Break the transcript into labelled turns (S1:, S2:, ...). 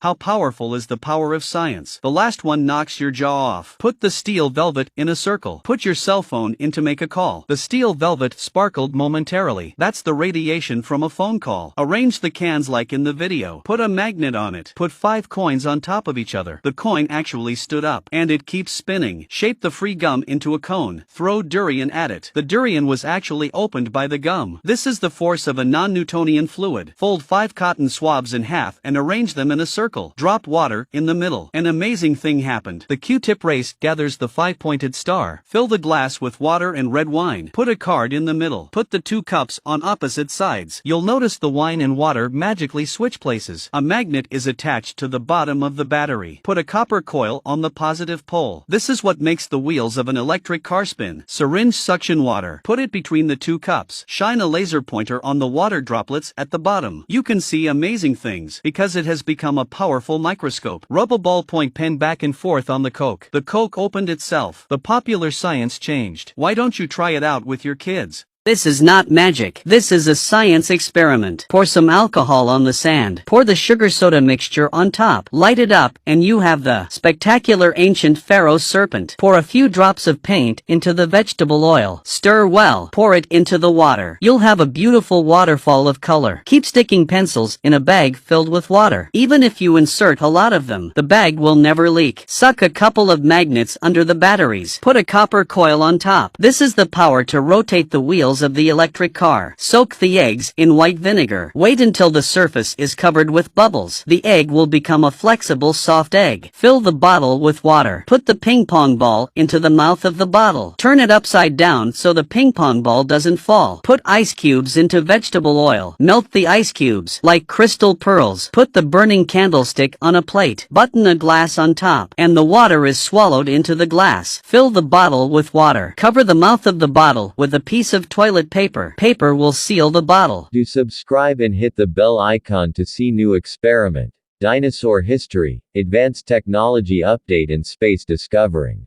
S1: How powerful is the power of science? The last one knocks your jaw off. Put the steel velvet in a circle. Put your cell phone in to make a call. The steel velvet sparkled momentarily. That's the radiation from a phone call. Arrange the cans like in the video. Put a magnet on it. Put 5 coins on top of each other. The coin actually stood up, and it keeps spinning. Shape the free gum into a cone. Throw durian at it. The durian was actually opened by the gum. This is the force of a non-Newtonian fluid. Fold 5 cotton swabs in half and arrange them in a circle. Drop water in the middle. An amazing thing happened. The Q-tip race gathers the 5-pointed star. Fill the glass with water and red wine. Put a card in the middle. Put the 2 cups on opposite sides. You'll notice the wine and water magically switch places. A magnet is attached to the bottom of the battery. Put a copper coil on the positive pole. This is what makes the wheels of an electric car spin. Syringe suction water. Put it between the 2 cups. Shine a laser pointer on the water droplets at the bottom. You can see amazing things because it has become a powerful microscope. Rub a ballpoint pen back and forth on the Coke. The Coke opened itself. The popular science changed. Why don't you try it out with your kids?
S2: This is not magic. This is a science experiment. Pour some alcohol on the sand. Pour the sugar soda mixture on top. Light it up, and you have the spectacular ancient pharaoh serpent. Pour a few drops of paint into the vegetable oil. Stir well. Pour it into the water. You'll have a beautiful waterfall of color. Keep sticking pencils in a bag filled with water. Even if you insert a lot of them, the bag will never leak. Suck a couple of magnets under the batteries. Put a copper coil on top. This is the power to rotate the wheels of the electric car. Soak the eggs in white vinegar. Wait until the surface is covered with bubbles. The egg will become a flexible, soft egg. Fill the bottle with water. Put the ping pong ball into the mouth of the bottle. Turn it upside down so the ping pong ball doesn't fall. Put ice cubes into vegetable oil. Melt the ice cubes like crystal pearls. Put the burning candlestick on a plate. Button a glass on top, and the water is swallowed into the glass. Fill the bottle with water. Cover the mouth of the bottle with a piece of toilet paper. Paper will seal the bottle.
S3: Do subscribe and hit the bell icon to see new experiment, dinosaur history, advanced technology update and space discovering.